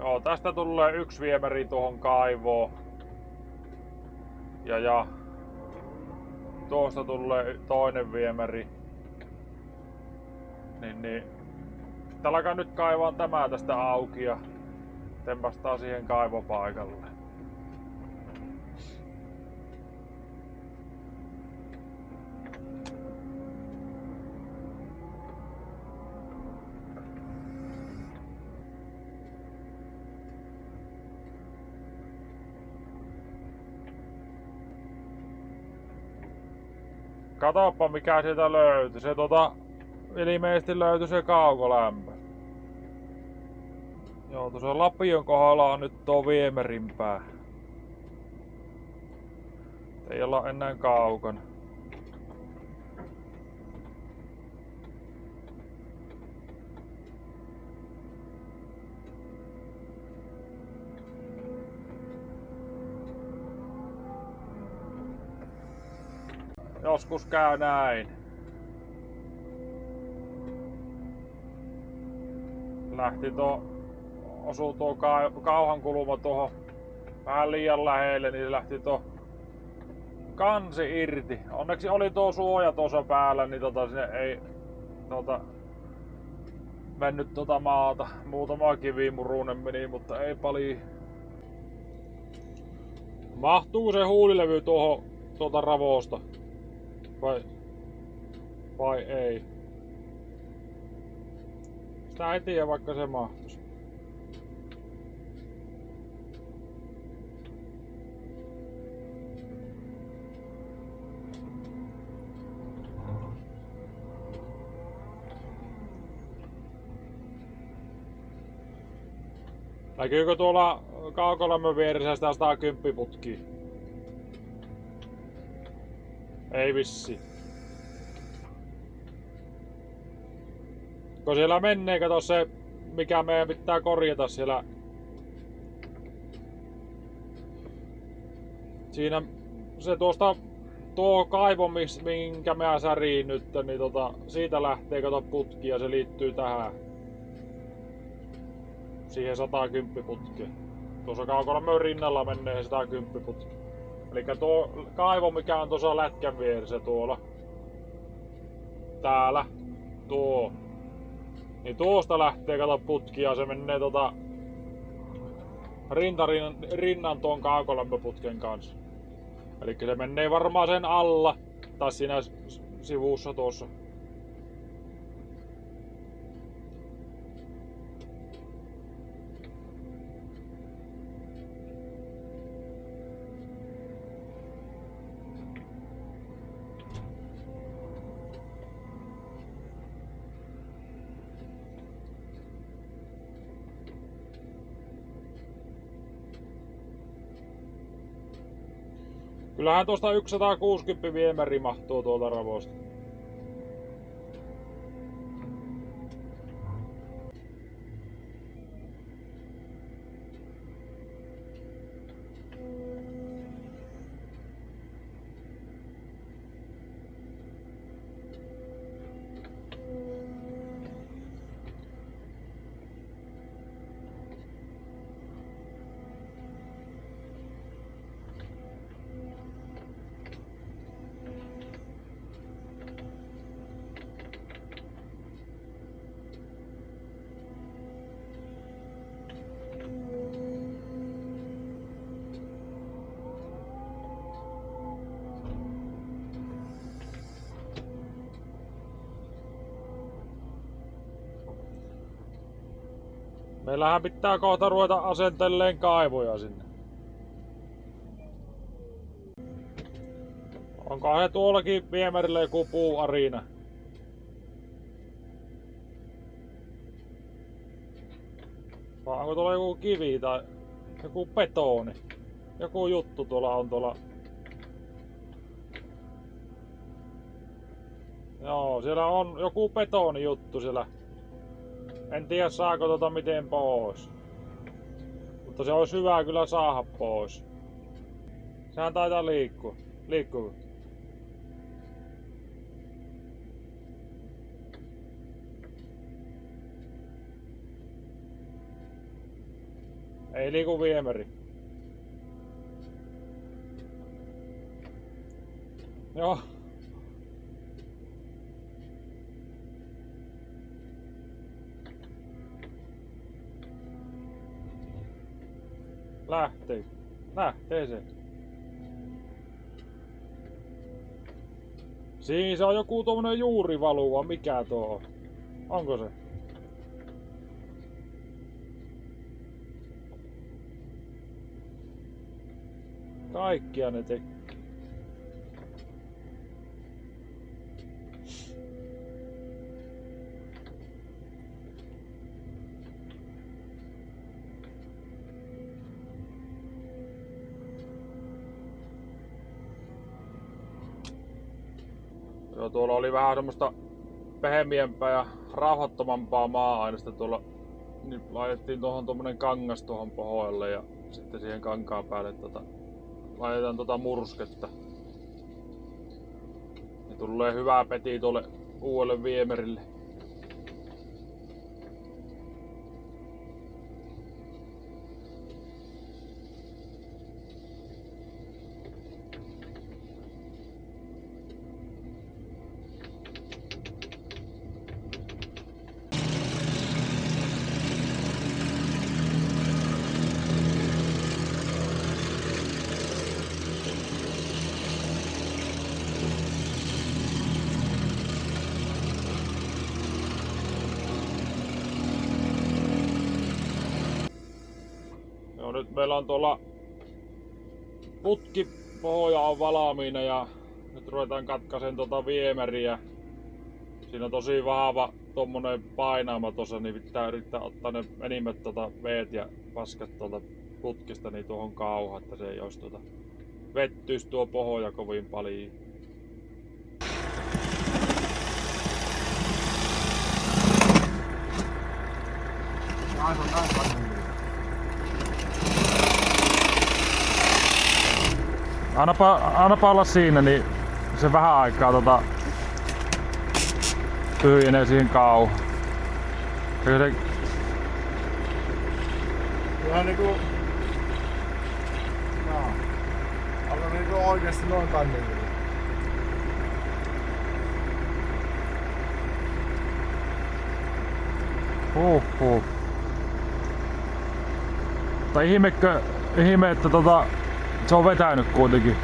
Joo, tästä tulee yksi viemäri tuohon kaivoon. Ja tuosta tulee toinen viemäri. Niin. Alkaa nyt kaivaa tämä tästä auki ja tempastaa siihen kaivopaikalle. Katoppa mikä sieltä löytyi. Se ilmeisesti löytyi se kaukolämpö. Joo, tuossa Lapion kohdalla on nyt tuo viemärin pää. Ei olla enää kaukana. Joskus käy näin. Osuu tuo kauhan kulma tuohon vähän liian lähelle, niin se lähti tuo kansi irti. Onneksi oli tuo suoja tuossa päällä, niin sinne ei mennyt maata. Muutama kivimurunen meni, mutta ei paljon. Mahtuu se huulilevy tuolta ravosta? Vai ei? Sitä ei tiedä, vaikka se mahtuisi. Näkyykö tuolla kaukolämmön vieressä sitä 110 putkia? Ei vissi. Kun siellä menee, kato se, mikä meidän pitää korjata siellä. Siinä se tuo kaivo, minkä mä säriin nyt, niin siitä lähtee kato putki ja se liittyy tähän. Siihen 110 putkeen. Tuossa kaukolämmön rinnalla menee 110 putki. Elikkä tuo kaivo, mikä on tuossa lätkän vieressä tuolla. Täällä. Tuo. Niin tuosta lähtee kato putki ja se menee rinnan tuon kaukolämpöputken kanssa. Elikkä se menee varmaan sen alla. Tai siinä sivussa tuossa. Kyllähän tuosta 160 viemäri mahtuu tuolta ravosta. Meillähän pitää kohta ruveta asentelleen kaivoja sinne. Onkohan se tuollakin viemärillä joku puuarina? Vai onko tuolla joku kivi tai joku betoni? Joku juttu tuolla on tuolla. Joo, siellä on joku betoni juttu siellä. En tiedä saako miten pois. Mutta se olisi hyvä kyllä saada pois. Sehän taitaa liikkua. Liikkuuko? Ei liiku viemäri. Joo. Lähtee se. Siinä se on joku tommonen juurivaluva, mikä tuo on? Onko se? Kaikkia ne tekee. Joo, tuolla oli vähän semmoista pehmeämpää ja rauhattomampaa maa-ainesta tuolla. Niin laitettiin tuohon tommonen kangas tuohon pohjalle ja sitten siihen kankaan päälle laitetaan mursketta. Ja tulee hyvää peti tuolle uudelle viemärille. Nyt meillä on tuolla putkipohja on valmiina ja nyt ruvetaan katkaisen viemäriä. Siinä on tosi vahva tommonen painaama tossa, niin pitää yrittää ottaa ne enimmät veet ja paskat tuolta putkista niin tuohon kauhaan, että se ei olisi vettyisi tuo pohja kovin paljon. Annapa olla siinä, niin se vähän aikaa tyhjenee siihen kauhaan. Vähän niinku... Joo. Onko niinku oikeesti noin kannella? Tai ihme, että se on vetänyt kuitenkin.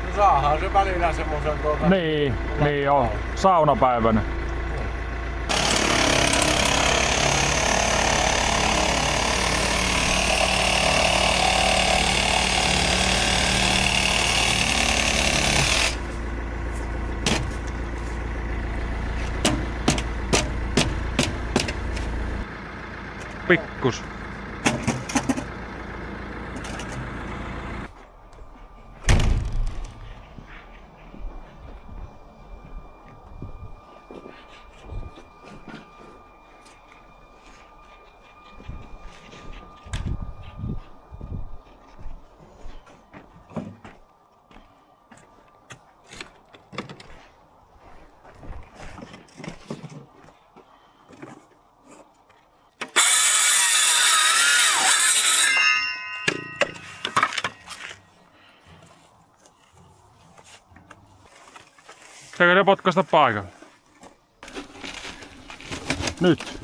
No saahan se välillä semmosen Niin joo. Saunapäivänä. Pikkus. Pitääkö ne potkaista paikalle? Nyt.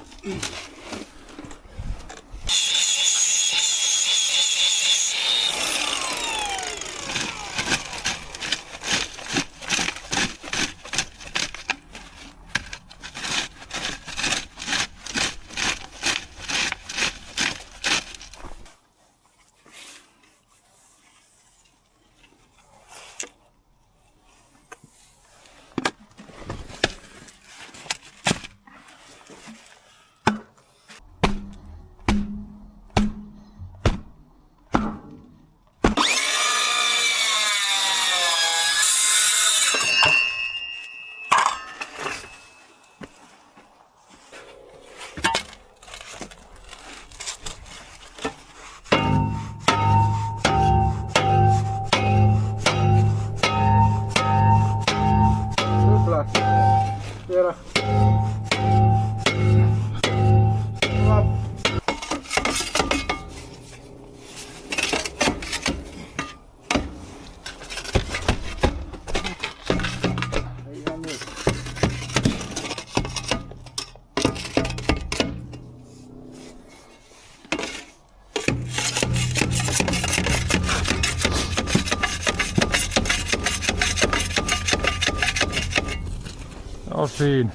siinä.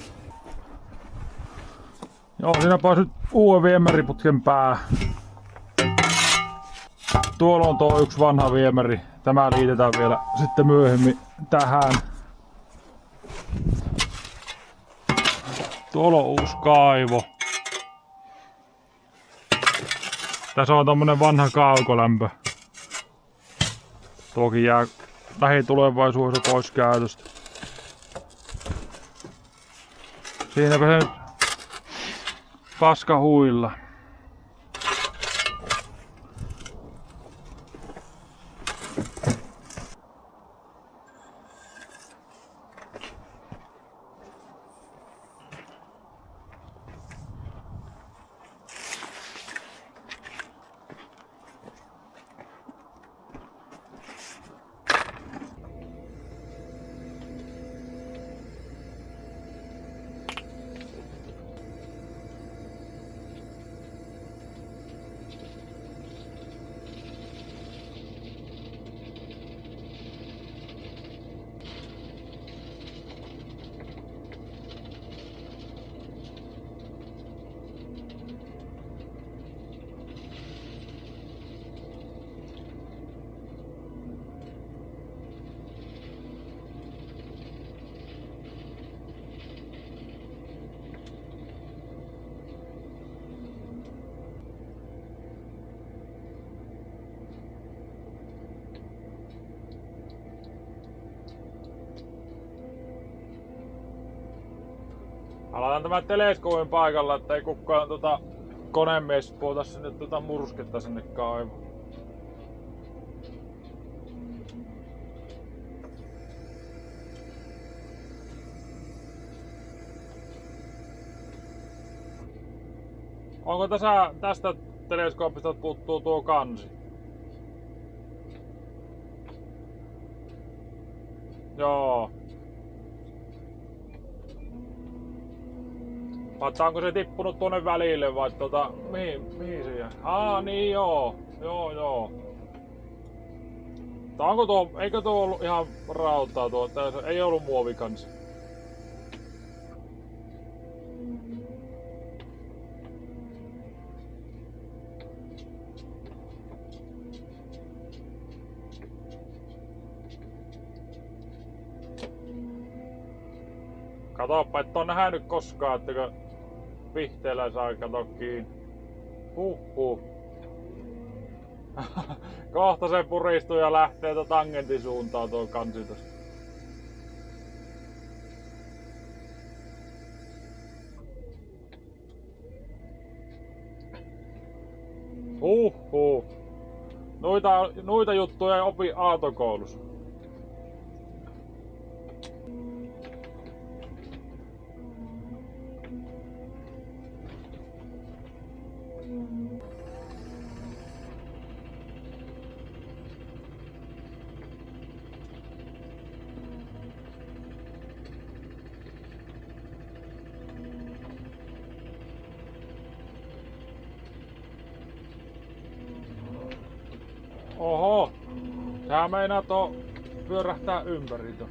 Joo, siinä pääsit uuden viemäriputken pää. Tuolla on tuo yksi vanha viemäri. Tämä liitetään vielä sitten myöhemmin tähän. Tuolla on uusi kaivo. Tässä on tommonen vanha kaukolämpö. Tuokin jää lähitulevaisuudessa pois käytöstä. Siinäpä se nyt paska huilla. Aloitan tämän teleskoopin paikalla, ettei kukaan konemies puhuta sinne mursketta sinne kaivoon. Onko tästä teleskoopista puuttuu tuo kansi? Joo. Vaikka onko se tippunut tuonne välille vai mihin se jää? Niin joo. Joo. Eikö tuo ollut ihan rautaa tuo? Ei ollut muovikansi. Katoppa, et on nähnyt koskaan, että vihteellä saa kato kiinni. Huhhuh. Kohta se puristuu ja lähtee tangentin suuntaan tuo kansi tosta. Huhhuh. Noita juttuja ei opi aaltokoulussa. Oho, tää meinaa pyörähtää ympäri tuon.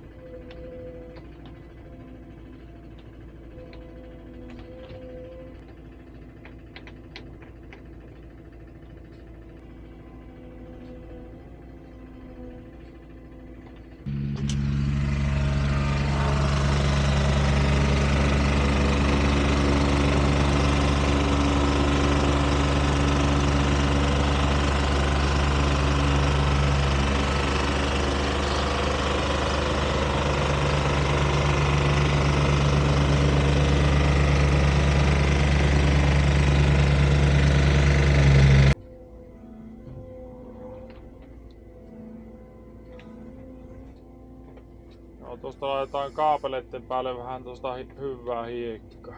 Tuosta laitetaan kaapeleiden päälle vähän tuosta hyvää hiekkaa.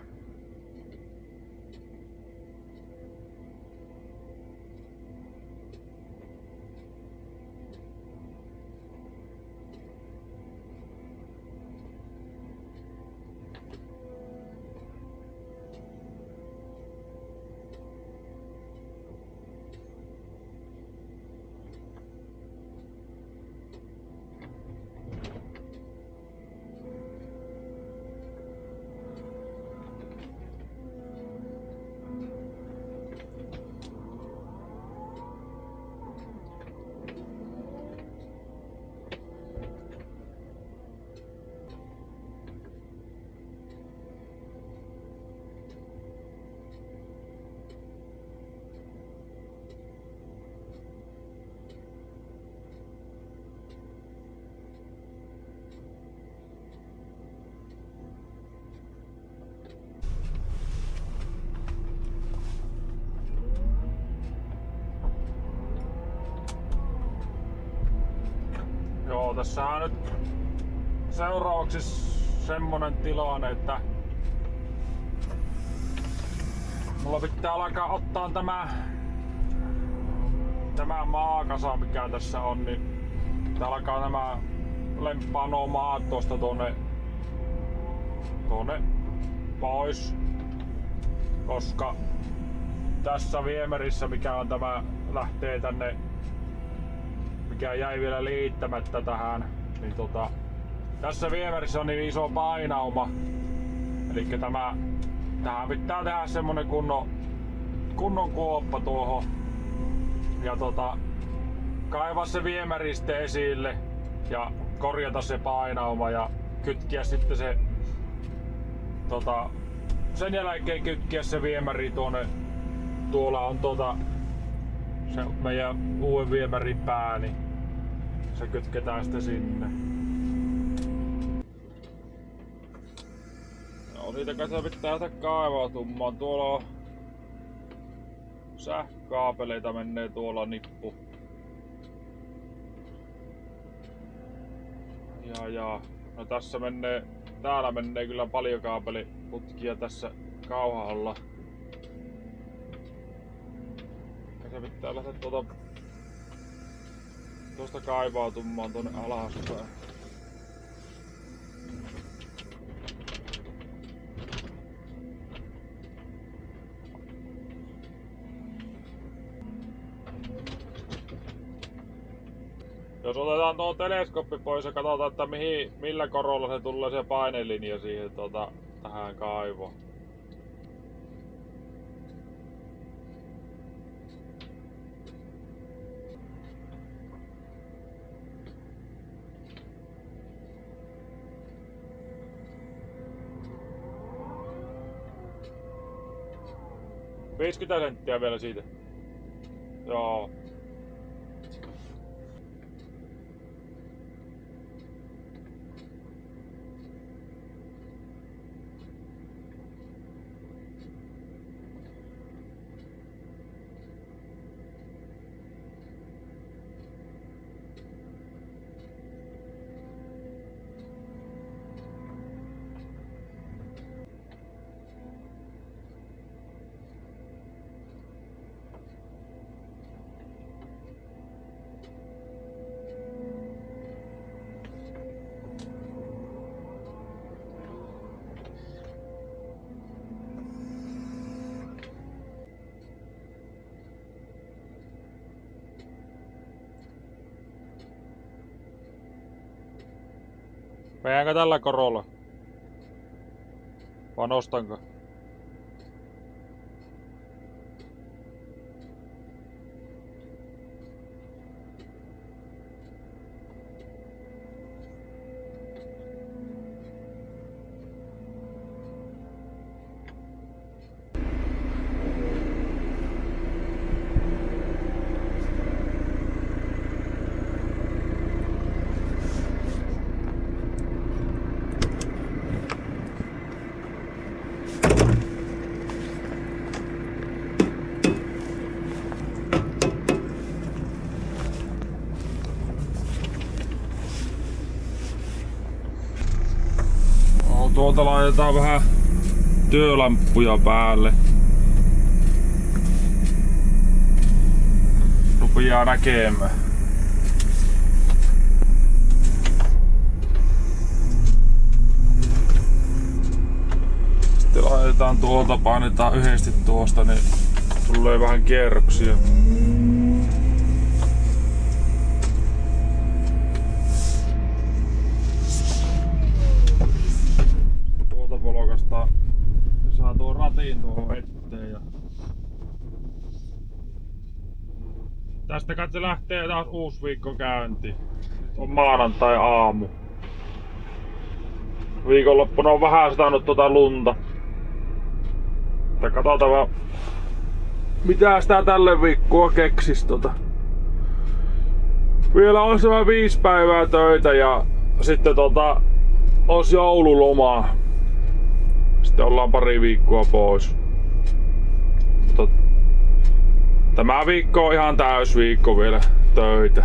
tässä on nyt seuraavaksi semmonen tilanne, että mulla pitää alkaa ottaa tämä maakasa mikä tässä on, niin pitää alkaa nämä lemppanomaat tosta tuonne pois, koska tässä viemärissä mikä on tämä lähtee tänne, mikä jäi vielä liittämättä tähän, niin tässä viemärissä on niin iso painauma, eli tähän pitää tehdä semmonen kunnon kuoppa tuohon ja kaivaa se viemäri sitten esille ja korjata se painauma ja kytkiä sitten se sen jälkeen kytkiä se viemäri tuolla on se meidän uuden viemärin pää, niin se kytketään sitten sinne. No niitä kanssa pitää lähteä kaivautumaan. Tuolla on sähkökaapeleita menee tuolla nippu. Ja no täällä menee kyllä paljon kaapeliputkia tässä kauhalla. Ja se pitää lähteä tuosta kaivautumaan tuonne alaspäin. Jos otetaan tuo teleskooppi pois ja katsotaan, että millä korolla se tulee se painelinja siihen tähän kaivoon. $50 vielä siitä. Joo. Meidänkö tällä korolla? Vai nostanko? Tuolta laitetaan vähän työlamppuja päälle. Rupeaa näkemään. Sitten laitetaan tuolta, painetaan yhdesti tuosta, niin tulee vähän kierroksia. Saa tuo ratin tuohon eteen ja tästä katse lähtee taas uusi viikko käyntiin. On maanantai aamu. Viikonloppuna on vähän satanut lunta. Katsotaan vaan mitä sitä tälle viikkoa keksis Vielä on se 5 päivää töitä ja sitten olisi joululomaa. Sitten ollaan pari viikkoa pois. Mutta tämä viikko on ihan täysviikko vielä töitä.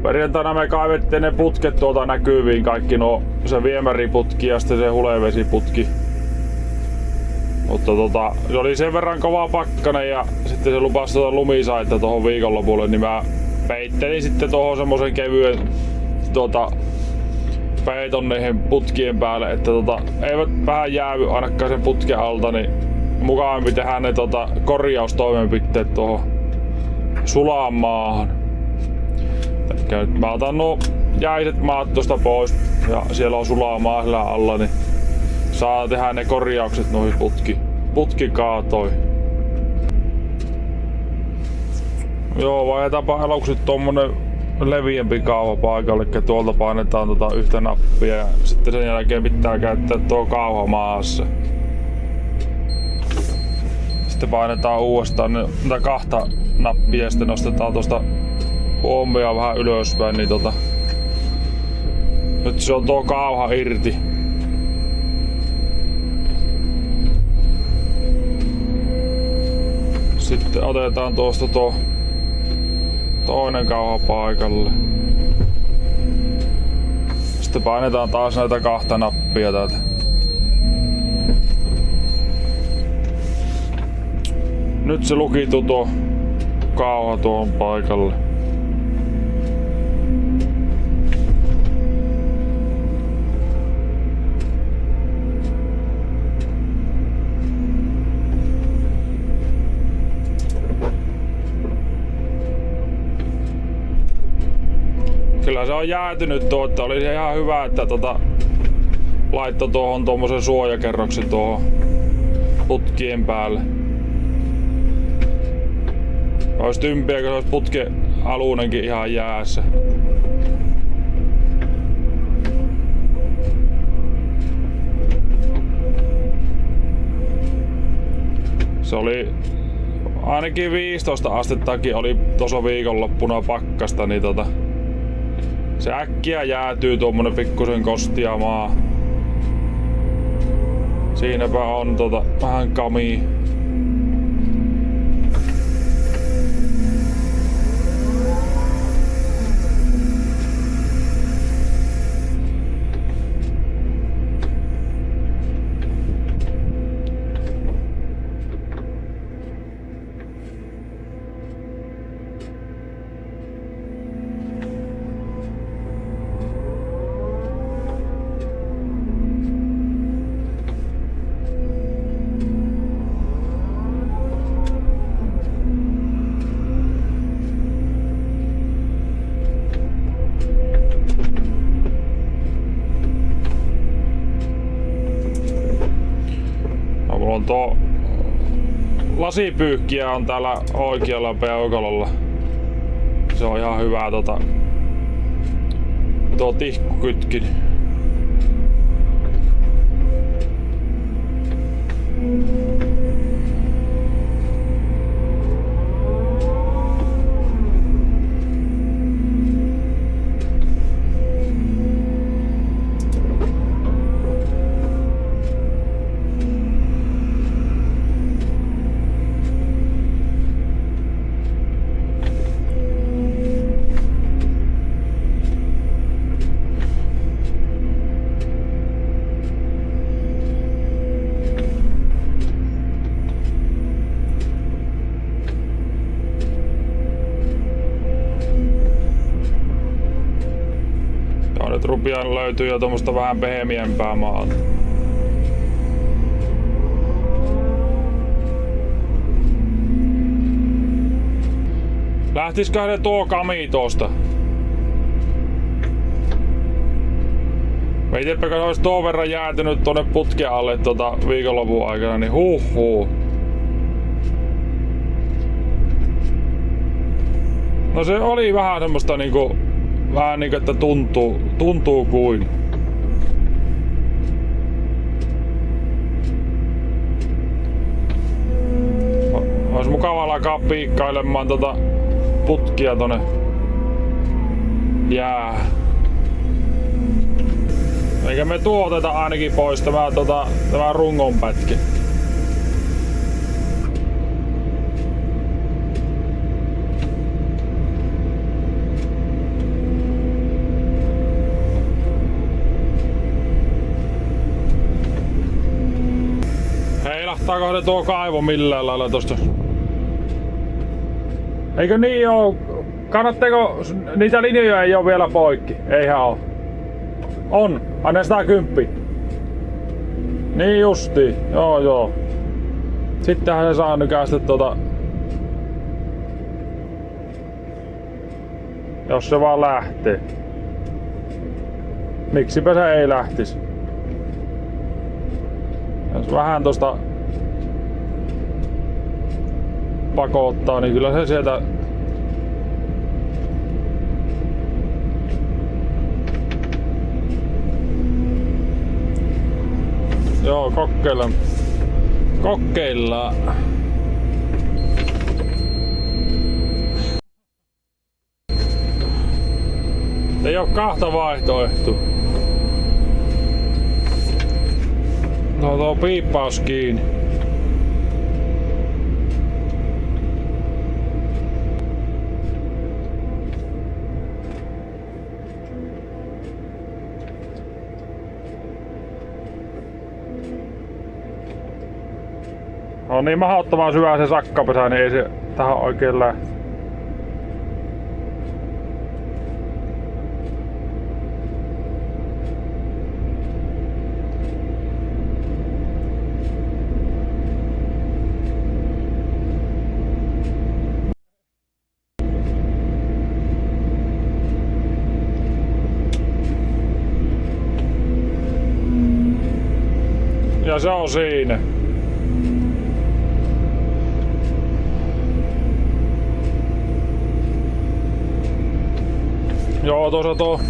Perjantaina me kaivettiin ne putket tuolta näkyviin, kaikki se viemäriputki ja sitten se hulevesiputki. Mutta se oli sen verran kova pakkane ja sitten se lupasi lumisaita tohon viikonlopulle, niin mä peittelin sitten tohon semmosen kevyen peiton niihin putkien päälle, että eivät vähän jäävy ainakaan sen putken alta, niin mukavampi tehdä ne korjaustoimenpiteet tuohon sulaan maahan. Nyt mä otan nuo jäiset maat tosta pois ja siellä on sulaa maa siellä alla, niin saa tehdä ne korjaukset noihin putkikaatoihin. Joo, vaihdetaanpa aluksi tommonen leviämpi kauha paikalle, eli tuolta painetaan yhtä nappia ja sitten sen jälkeen pitää käyttää tuo kauha maassa. Sitten painetaan uudestaan näitä kahta nappia ja sitten nostetaan tuosta pommia vähän ylöspäin, niin nyt se on tuo kauha irti. Sitten otetaan tuosta tuo toinen kauha paikalle. Sitten painetaan taas näitä kahta nappia täältä. Nyt se lukituu tuo kauha tuohon paikalle. Kyllä se on jäätynyt tuo, että oli ihan hyvä, että laittoi tuohon tommosen suojakerroksen tuohon putkien päälle. Olisi tympiä, kun se olisi putken aluunenkin ihan jäässä. Se oli ainakin 15 astettakin oli tuossa viikonloppuna pakkasta, niin se äkkiä jäätyy tuommoinen pikkusen kostia maa. Siinäpä on vähän kamii. Tuo lasipyykkiä on täällä oikealla peukalolla. Se on ihan hyvä tuo tihkukytkin. Nyt rupiaan löytyy jo tommosta vähän pehmeämpää maata. Lähtisköhän ne tuo kami tosta? Mietipä, kun se olisi tuon verran jäätynyt tonne putken alle viikonlopun aikana, niin huuhuu. No se oli vähän semmoista niinku, että tuntuu kuin. Olisi mukava alkaa piikkailemaan putkia tonne jää. Eikä me tuoteta ainakin pois tämä rungon pätkä. Mahtaako ne tuo kaivo millään lailla tosta? Eikö niin oo? Kannatteko niitä linjoja ei oo vielä poikki? Eihän oo. On. Anna 110. Niin justiin. Joo. Sittenhän se saa nykästä jos se vaan lähtee. Miksipä se ei lähtis? Jos vähän tosta pakottaa, niin kyllä se sieltä joo, kokeillaan. Ei oo kahta vaihtoehtoa. No tuo piippaus kiinni. On niin mahdottoman syvä se sakkapesä, niin ei se tähän oikein lähte. Ja se on siinä. Joo, tuossa tuo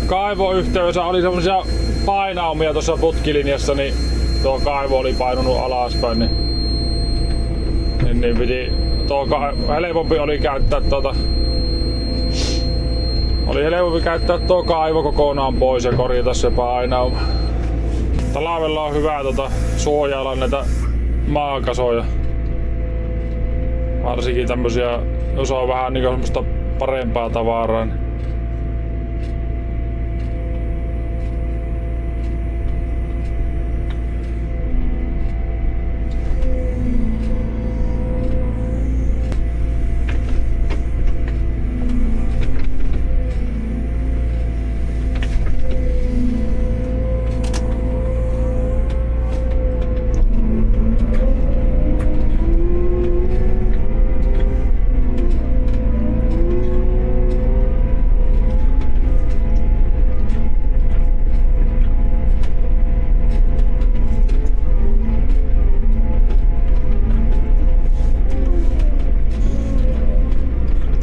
kaivoyhteydessä oli semmosia painaumia tuossa putkilinjassa, niin tuo kaivo oli painunut alaspäin, niin piti helpompi oli käyttää tuo kaivo kokonaan pois ja korjata se painauma. Talvella on hyvä suojailla näitä maakasoja. Varsinkin tämmösiä, jos on vähän niinku semmoista parempaa tavaraa. Niin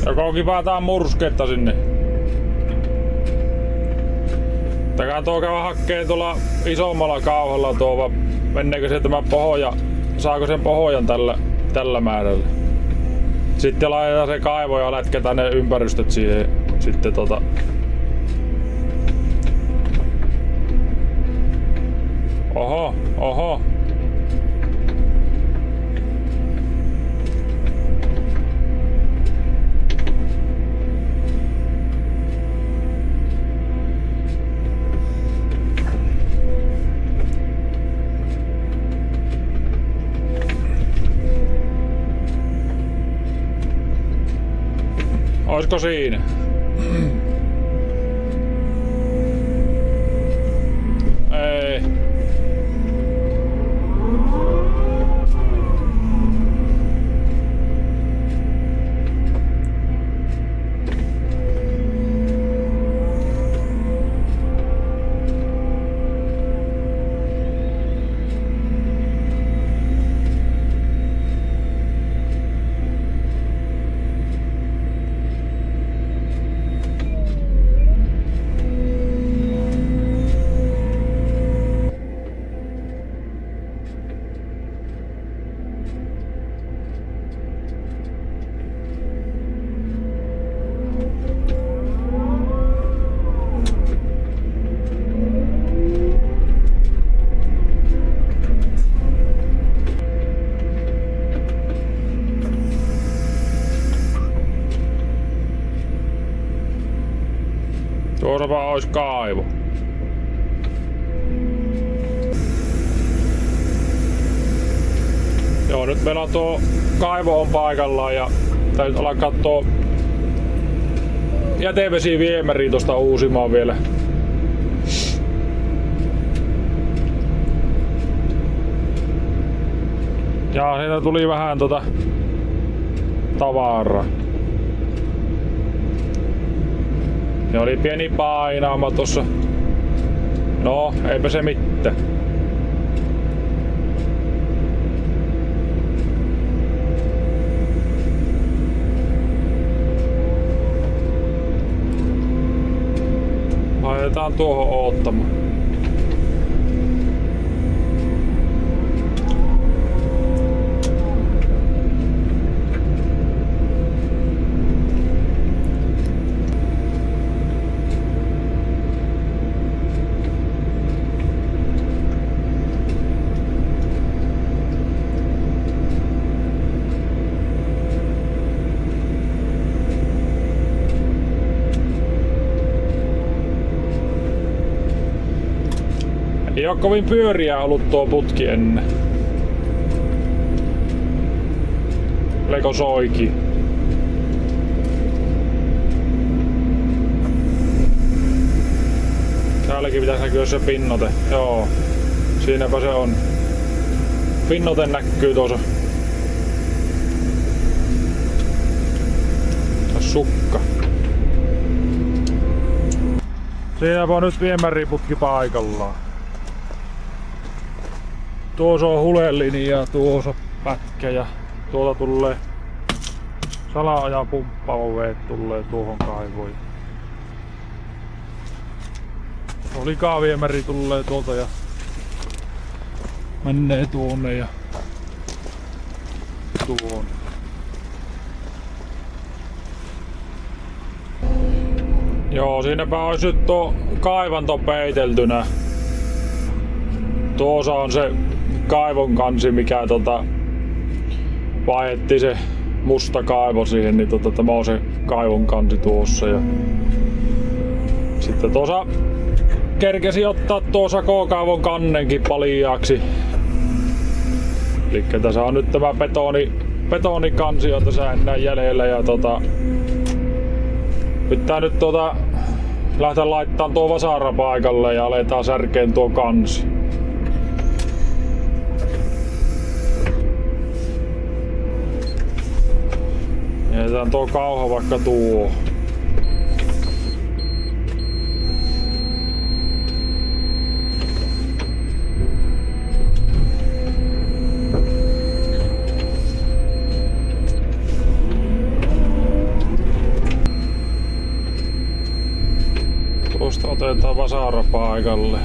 joko kipataan mursketta sinne. Takään tuo käy hakkeen tuolla isommalla kauhalla tuo, menneekö se tämä pohja, saako sen pohjan tällä määrällä. Sitten laitetaan se kaivo ja lätketään ne ympäristöt siihen sitten Oho. Oisko siinä? Ei. Tuossa ois kaivo. Joo, nyt meillä on tuo kaivo on paikallaan ja täytyy olla kattoo jätevesiviemäriä tosta uusimaan vielä. Ja siitä tuli vähän tavaraa. Ja oli pieni painaama tossa. No, eipä se mitään. Laitetaan tuohon oottamaan. Ei oo kovin pyöriä ollut tuo putki ennen. Leko soiki. Täälläkin pitäisi näkyä se pinnote. Joo. Siinäpä se on. Pinnote näkyy tuossa. Sukka. Siinäpä on nyt viemäriputki paikallaan. Tuossa on hulelinja ja tuossa on pätkä ja tuolta tulee salaajan pumppaava veet tulee tuohon kaivoon. Tuo likaviemäri tulee tuolta ja menee tuonne ja tuonne. Joo, siinäpä olisi nyt tuo kaivanto peiteltynä. Tuossa on se kaivon kansi, mikä vaihdettiin se musta kaivo siihen, niin tämä on se kaivon kansi tuossa. Ja sitten tuossa kerkesi ottaa tuossa K-kaivon kannenkin paljaaksi. Eli tässä on nyt tämä betonikansi on tässä enää jäljellä ja pitää nyt lähteä laittamaan tuo vasara paikalle ja aletaan särkeen tuo kansi. Jätetään tuo kauha vaikka tuo. Tuosta otetaan vasara paikalle.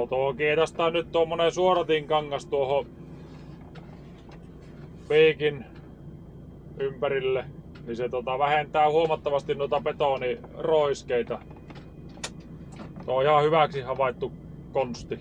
Tuo kiedostaa nyt tuommoinen suoratin kangas tuohon piikin ympärille, niin se vähentää huomattavasti noita betoniroiskeita. Tuo on ihan hyväksi havaittu konsti.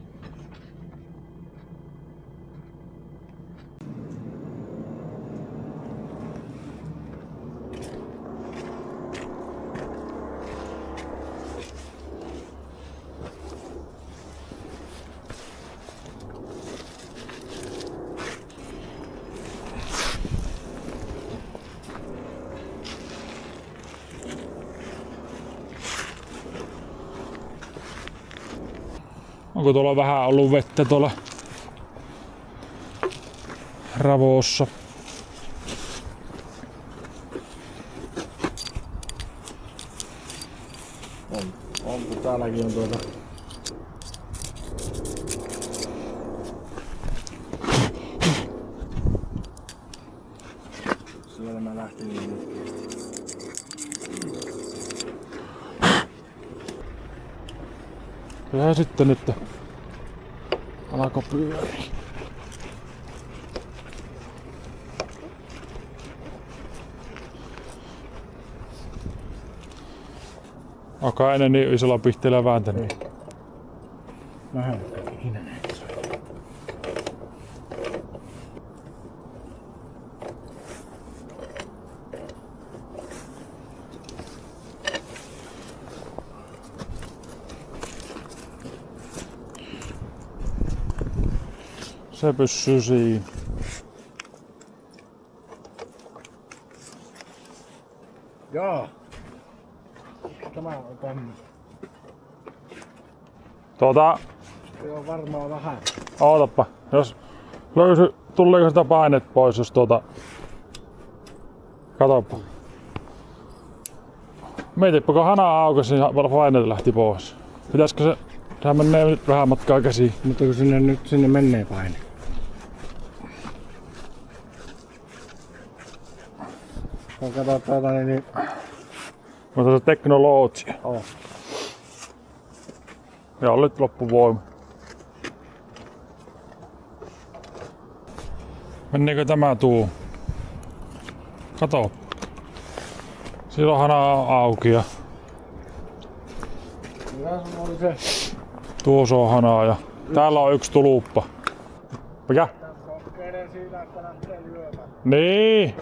Onko tuolla vähän ollut vettä tuolla ravossa? On täälläkin on Siellä mä lähtin niin nykkeesti. Ja sitten nyt alkoi pyöriä. Onko ennen niin isolla pihteellä vääntänyt? Mä en ole ikinä näin. Se pysyy siinä. Joo. Tämä on tänne. Se on varmaan vähän. Ootappa. Jos tuleeko sitä painet pois, jos Katoppa. Mietipä, kun hana aukesi, niin paineet lähti pois. Pitäisikö se... Sehän menee nyt vähän matkaa käsiin. Mutta kun sinne menee paine. Kun katsotaan niin... Mutta se teknologia. Oh. Ja nyt loppuvoima. Menneekö tämä tuu? Kato. Silloin hana on auki ja Mikä sun oli se? tuossa on hanaa ja täällä on yksi tuluppa. Mikä? Kokeile siitä, että lähtee lyömään. Niin.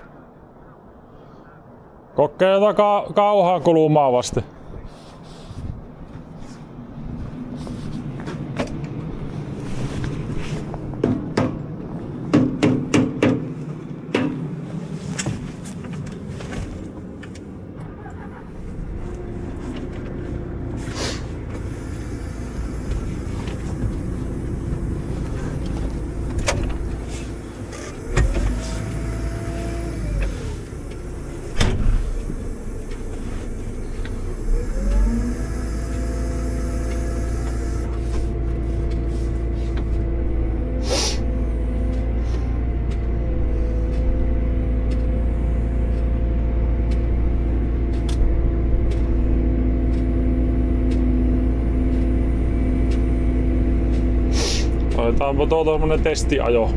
Kokeiltaan kauhaan kulumaan vasten. Otetaanpa tommonen testiajo.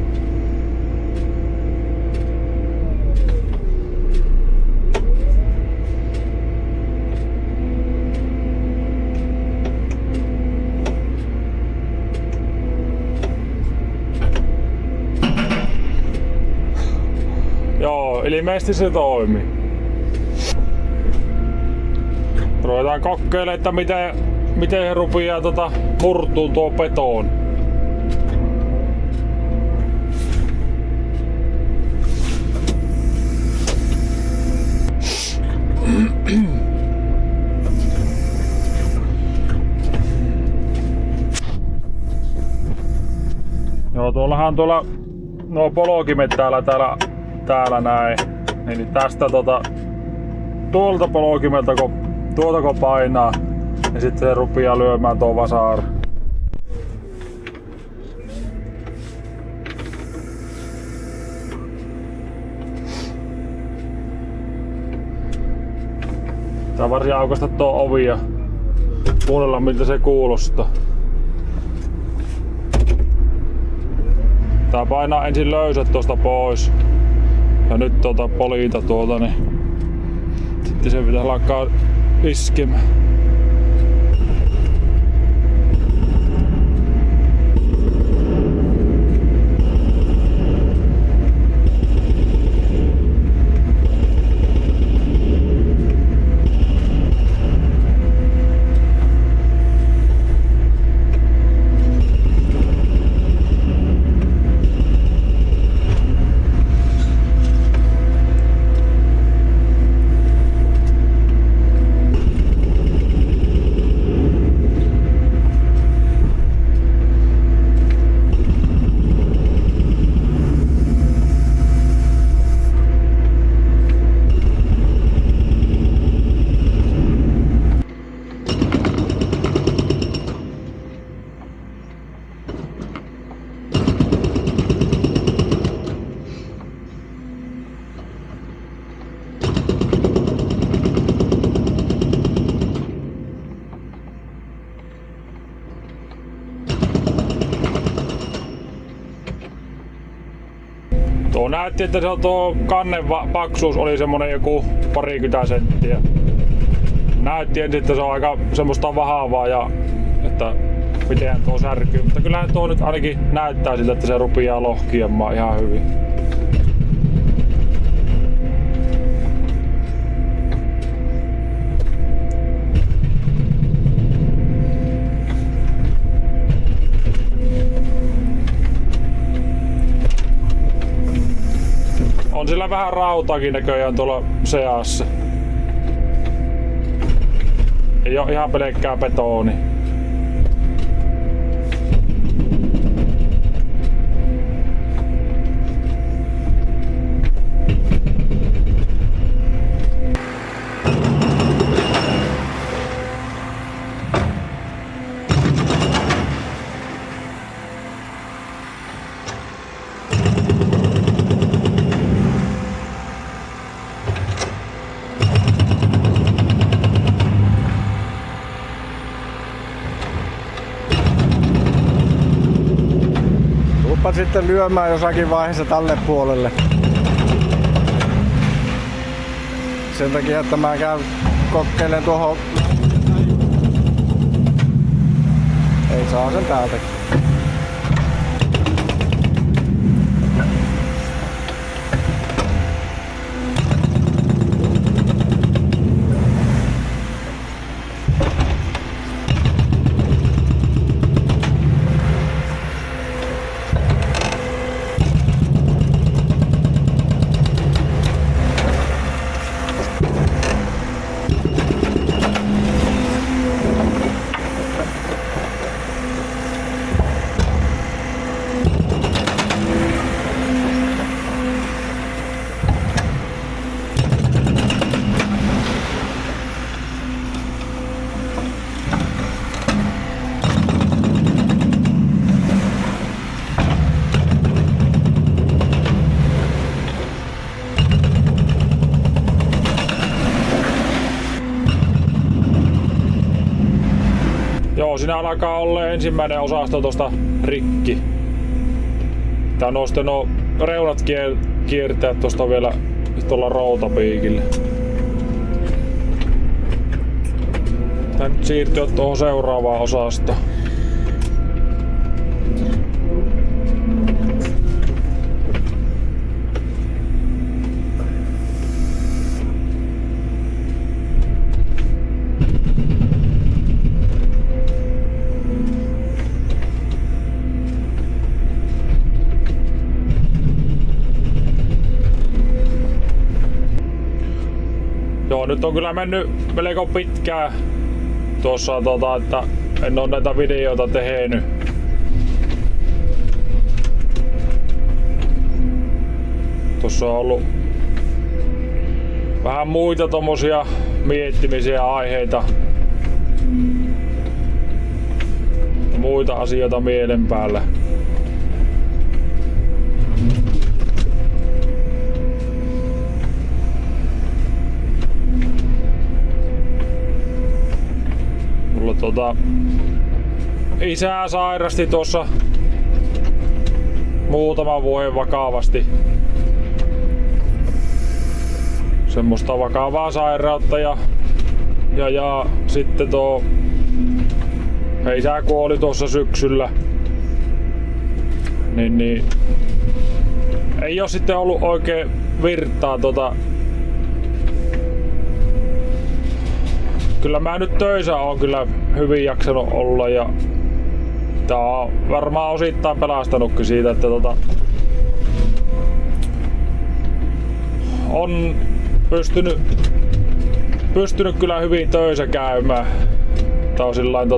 Joo, ilmeisesti se toimii. Ruvetaan kokeilemaan, että miten he rupeaa murtuu tuo beton. Joo, tuollahan nuo polkimet täällä näin. Niin tästä tuolta polkimelta kun painaa, niin sitten se rupeaa lyömään tuo vasara. Tää varsin aukaista tuo ovi ja kuunnella miltä se kuulostaa. Tää painaa ensin löysät tuosta pois. Ja nyt poliita tuolta, niin sitten se pitää alkaa iskemään. Tuo näytti, että tuo kannen paksuus oli semmonen joku 20 senttiä. näytti ensin, että se on aika semmoista vahaavaa ja että miten tuo särkyy, mutta kyllähän tuo nyt ainakin näyttää siltä, että se rupeaa lohkiemaan ihan hyvin. On sillä vähän rautaakin näköjään tuolla seassa. Ei oo ihan pelkkää betoni. Tuppa sitten lyömään jossakin vaiheessa tälle puolelle. Sen takia, että mä käyn kokeilen tuohon. Ei saa sen täältäkin. Joo, siinä alkaa olla ensimmäinen osasto tosta rikki. Tää on sitten nuo reunat kiertää tosta vielä tuolla routapiikillä. Tää nyt siirtyy tuohon seuraavaan osastoon. Joo, nyt on kyllä mennyt melko pitkään tuossa, että en oo näitä videoita tehnyt. Tuossa on ollut vähän muita tommosia miettimisiä aiheita. Muita asioita mielen päällä. Isä sairasti tuossa muutaman vuoden vakavasti. Semmoista vakavaa sairautta ja sitten isä kuoli tuossa syksyllä. Niin ei oo sitten ollut oikein virtaa Kyllä mä nyt töissä oon kyllä hyvin jaksanut olla ja tää on varmaan osittain pelastanutkin siitä, että on pystynyt kyllä hyvin töissä käymään. Tää on sillain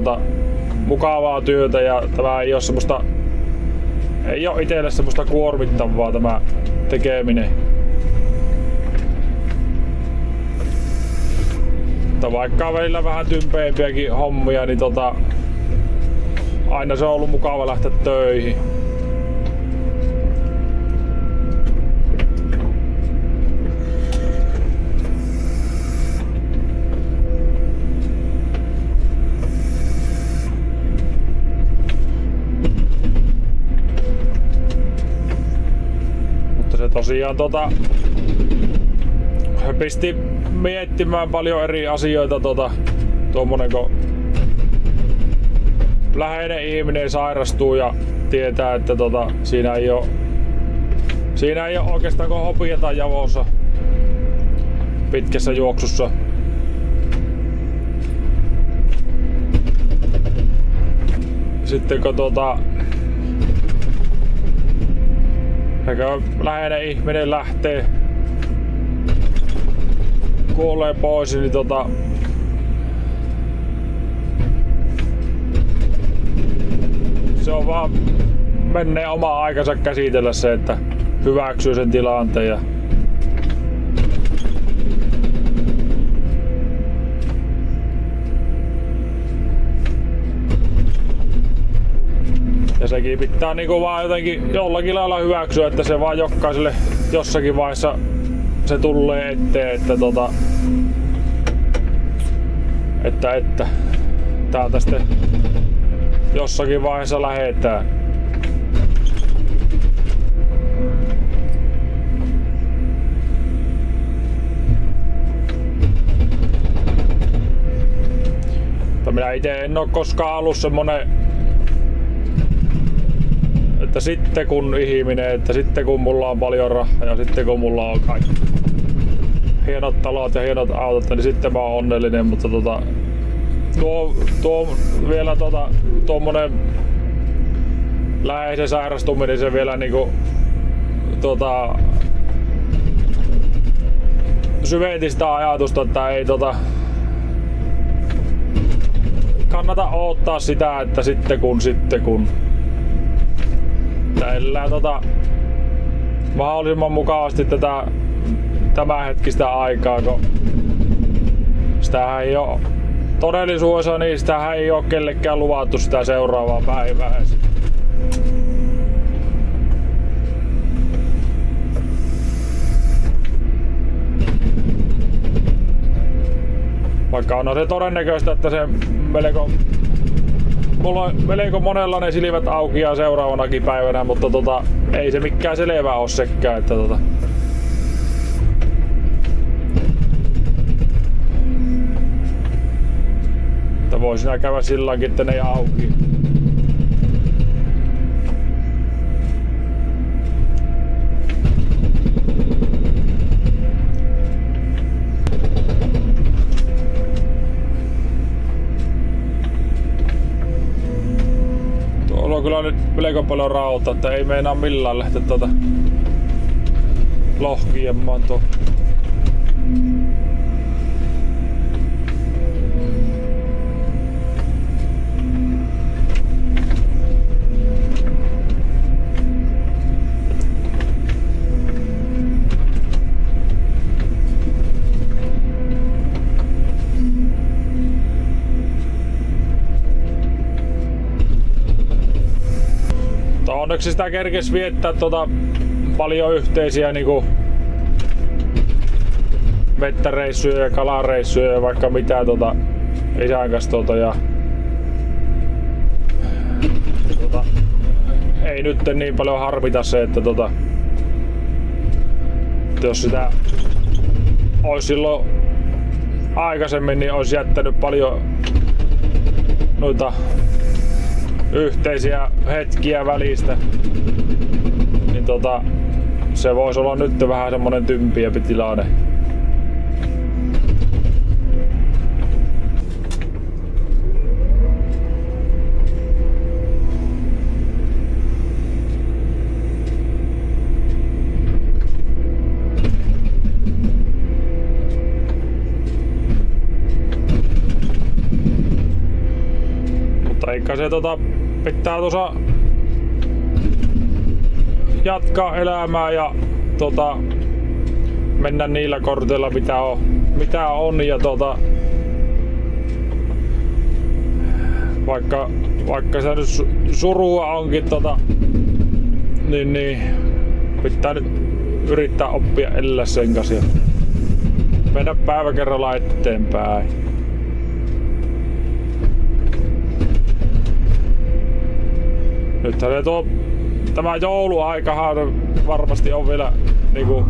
mukavaa työtä ja tämä ei oo itelle semmoista kuormittavaa tämä tekeminen. Vaikka on välillä vähän tympeempiäkin hommia, niin aina se on ollut mukava lähteä töihin. Mutta se tosiaan pisti miettimään paljon eri asioita tuommoinen kun läheinen ihminen sairastuu ja tietää, että siinä ei oo oikeastaan kuin hopiata javossa pitkässä juoksussa. Sitten kun läheinen ihminen lähtee kuolee pois, niin se on vaan menee oma aikansa käsitellä se, että hyväksyy sen tilanteen ja sekin pitää niinku vaan jotenkin jollakin lailla hyväksyä, että se vaan jokaiselle jossakin vaiheessa se tulee eteen, että täältä sitten jossakin vaiheessa lähetään. Mutta minä itse en oo koskaan ollut semmonen, että sitten kun ihminen, että sitten kun mulla on paljon rahaa ja sitten kun mulla on kaikki hienot talot ja hienot autot, niin sitten mä oon onnellinen, mutta tuo vielä tuommoinen läheisen sairastuminen, se vielä niinku syventi sitä ajatusta, että ei kannata odottaa sitä, että sitten kun että elää mahdollisimman mukavasti tätä tämänhetkistä aikaa, kun sitähän ei oo todellisuudessa, niin sitähän ei oo kellekään luvattu sitä seuraavaa päivää. Vaikka on se todennäköistä, että se mulla on melko monella ne silmät auki ja seuraavanakin päivänä, mutta ei se mikään selvä oo sekään, että että voisin käydä silläkin, että ne ei auki. Tuolla on kyllä nyt melko paljon rauta, että ei meinaa millään lähteä lohkiemaan tuo. Onneksi sitä kerkes viettää paljon yhteisiä niinku mettäreissuja ja kalareissuja ja vaikka mitä isän kanssa ja ei nyt niin paljon harmita se, että jos sitä olisi silloin aikaisemmin, niin olisi jättänyt paljon noita yhteisiä hetkiä välistä, niin se voisi olla nyt vähän semmonen tympiämpi tilanne. Mutta eikä se pitää jatkaa elämää ja mennä niillä korteilla mitä on ja vaikka se nyt surua onkin niin pitää nyt yrittää oppia elää sen kanssa ja mennä päivä kerrallaan eteenpäin. Nythän tämä jouluaikahan varmasti on vielä niinku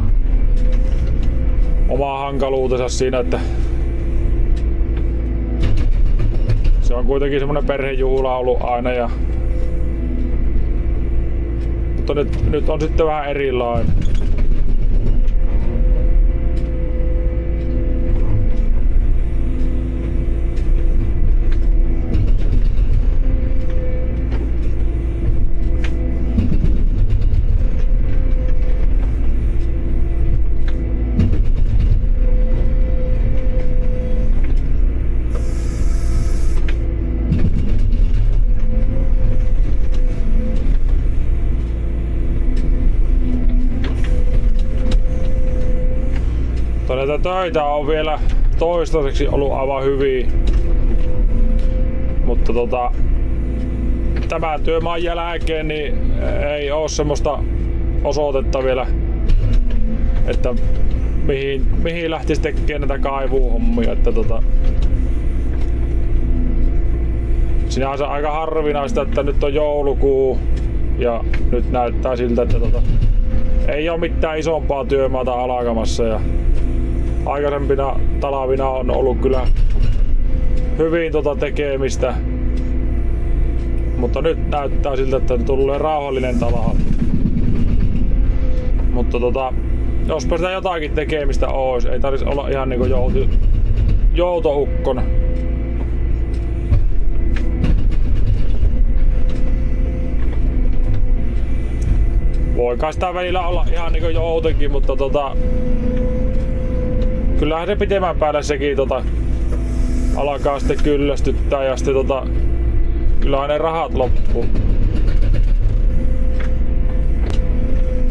oma hankaluutensa siinä, että se on kuitenkin semmonen perhejuhla ollut aina ja mutta nyt on sitten vähän erilainen. Näitä töitä on vielä toistaiseksi ollut aivan hyviä, mutta tämän työmaan jälkeen niin ei oo semmoista osoitetta vielä, että mihin lähtisi tekemään näitä kaivuuhommia, että sinänsä aika harvinaista, että nyt on joulukuu ja nyt näyttää siltä, että ei oo mitään isompaa työmaata alkamassa ja aikaisempina talavina on ollut kyllä hyvin tekemistä, mutta nyt näyttää siltä, että tulee rauhallinen talaha. Mutta jospa sitä jotakin tekemistä ois, ei tarvitsisi olla ihan niinku joutoukkona. Voikaan sitä välillä olla ihan niinku joutenkin, mutta kyllähän se pitemmän päälle sekin alkaa sitten kyllästyttää ja sitten kyllähän ne rahat loppuu.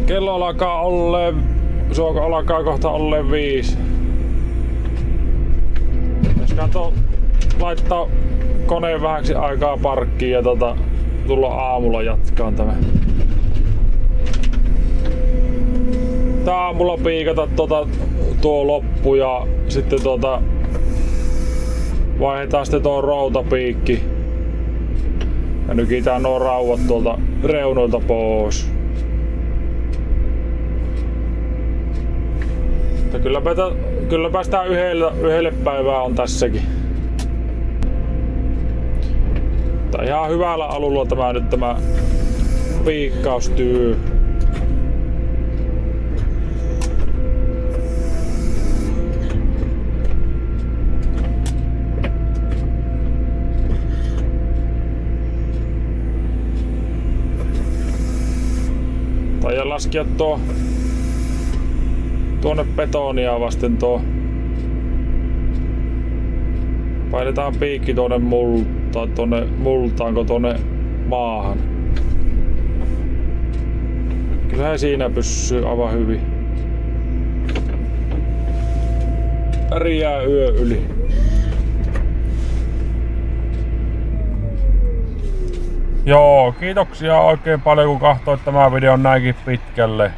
Kello alkaa kohta olleen 5. Pitäisiköhän laittaa koneen vähäksi aikaa parkkiin ja tulla aamulla jatkaan tämä. Tää aamulla piikata tuo loppu ja sitten vaihdetaan sitten tuo routapiikki ja nykitään nuo rauvat tuolta reunoilta pois. Mutta kyllä päästään yhdelle päivää on tässäkin. Mutta ihan hyvällä alulla tämä piikkaustyö. Ja laskea tuonne betonia vasten painetaan piikki tuonne multaanko tuonne maahan. Kyllähän siinä pysyy aivan hyvin. Pärjää yö yli. Joo, kiitoksia oikein paljon kun katsoit tämän videon näinkin pitkälle.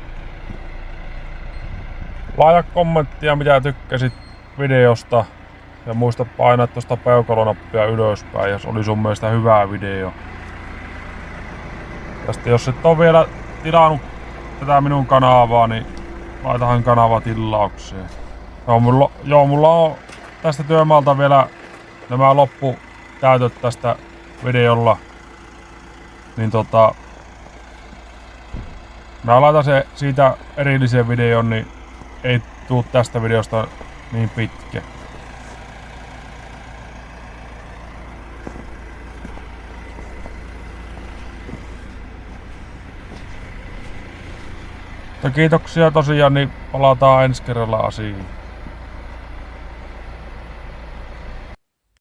Laita kommenttia mitä tykkäsit videosta ja muista painaa tuosta peukalonappia ylöspäin jos oli sun mielestä hyvä video. Ja sitten jos et ole vielä tilannut tätä minun kanavaa niin laitahan kanava tilaukseen. Mulla on tästä työmaalta vielä nämä lopputäytöt tästä videolla. Niin mä laitan siitä erillisen videon, niin ei tuu tästä videosta niin pitkä. Mutta kiitoksia tosiaan, niin palataan ensi kerralla asiaan.